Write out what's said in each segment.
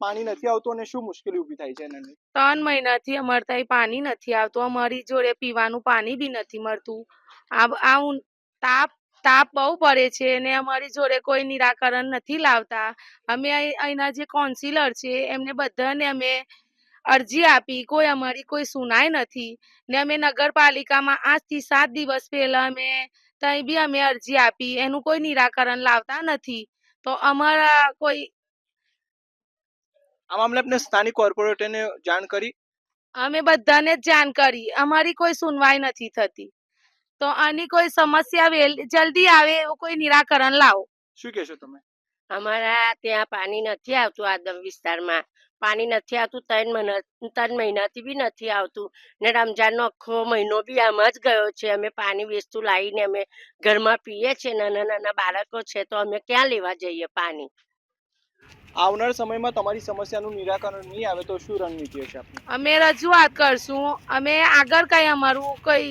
પાણી નથી આવતું અને શું મુશ્કેલી ઊભી થાય છે એના લીધે? 3 મહિનાથી અમારે ત્યાં પાણી નથી આવતું. અમારી જોડે પીવાનું પાણી બી નથી મળતું. તાપ તાપ બહુ પડે છે અને અમારી જોડે કોઈ નિરાકરણ નથી લાવતા. અમે અહીંના જે કાઉન્સિલર છે એમને બધાને અમે અરજી આપી, કોઈ અમારી કોઈ સુનાઈ નથી ને અમે નગરપાલિકામાં 8 થી 7 દિવસ પહેલા અમે ત્યાં બી અમે અરજી આપી, એનું કોઈ નિરાકરણ લાવતા નથી. તો અમારા કોઈ આ મામલે આપણે સ્થાનિક કોર્પોરેટરને જાણ કરી? અમે બધાને જ જાણ કરી, અમારી કોઈ સુનવાઈ નથી થતી. તો આની કોઈ સમસ્યા જલ્દી આવે એવું કોઈ નિરાકરણ લાવો. શું કહેશો તમે? અમારા ત્યાં પાણી નથી આવતું. આદમ વિસ્તારમાં પાણી નથી આવતું. 3 મહિનાથી બી નથી આવતું ને રમજાનનો આખો મહિનો બી આમ જ ગયો છે. અમે પાણી વેચતું લાવીને અમે ઘરમાં પીએ છીએ. નાના નાના બાળકો છે તો અમે ક્યાં લેવા જઈએ પાણી? આવનાર સમયમાં તમારી સમસ્યાનું નિરાકરણ નહીં આવે તો શું રણનીતિ હશે આપની? અમે રજૂઆત કરશું. અમે આગળ કઈ અમારું કઈ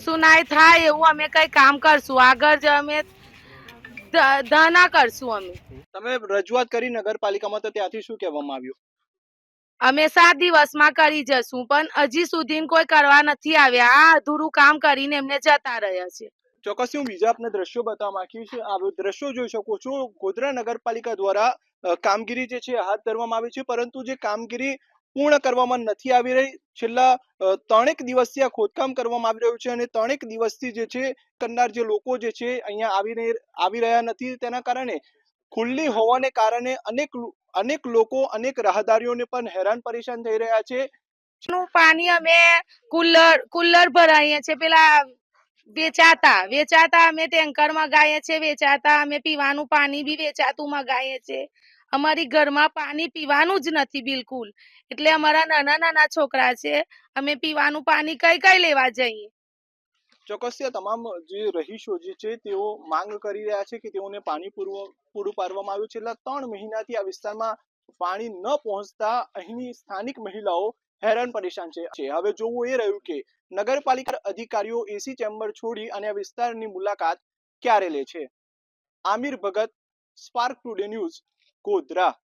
સુનાઈ થાય એવું અમે કઈ કામ કરશું. આગળ જ અમે ધરણા કરશું. તમે રજૂઆત કરી નગરપાલિકામાં તો ત્યાંથી શું કહેવામાં આવ્યું? અમે 7 દિવસમાં કરી જશું, પણ હજી સુધી કોઈ કરવા નથી આવ્યા. આ અધૂરું કામ કરીને એમને જતા રહ્યા છે. ચોક્કસ હું બીજા આપને દ્રશ્યો બતાવવા માંગીશ. આ દ્રશ્યો જોઈ શકો છો. ગોધરા નગરપાલિકા દ્વારા કામગીરી જે છે હાથ ધરવામાં આવી છે, પરંતુ જે કામગીરી પૂર્ણ કરવામાં નથી આવી રહી. છેલ્લા 3 દિવસથી આ ખોદકામ કરવામાં આવી રહ્યું છે અને 3 દિવસથી જે છે કરનાર જે લોકો જે છે અહીંયા આવી રહ્યા નથી. તેના કારણે ખુલ્લી હોવાને કારણે અનેક લોકો અનેક રાહદારીઓને પણ હેરાન પરેશાન થઈ રહ્યા છે. પાણી અમે કુલર ભરાઈએ છીએ, પેલા વેચાતા અમે ટેન્કર મગાવીએ છીએ. વેચાતા અમે પીવાનું પાણી બી વેચાતું મગાવીએ છીએ. અમારી ઘરમાં પાણી પીવાનું જ નથી બિલકુલ. એટલે અમારા નાના નાના છોકરા છે, અમે પીવાનું પાણી કઈ લેવા જઈએ? ચોક્કસ તમામ જે રહીશો જે છે તેઓ માંગ કરી રહ્યા છે કે તેઓને પાણી પૂરું પાડવામાં આવ્યું. છેલ્લા 3 મહિનાથી આ વિસ્તારમાં પાણી ન પહોંચતા અહીંની સ્થાનિક મહિલાઓ હેરાન પરેશાન છે. હવે જોવું એ રહ્યું કે નગરપાલિકા અધિકારીઓ એસી ચેમ્બર છોડી અને આ વિસ્તારની મુલાકાત ક્યારે લે છે. આમિર ભગત, સ્પાર્ક ટુડે ન્યૂઝ, ગોધરા.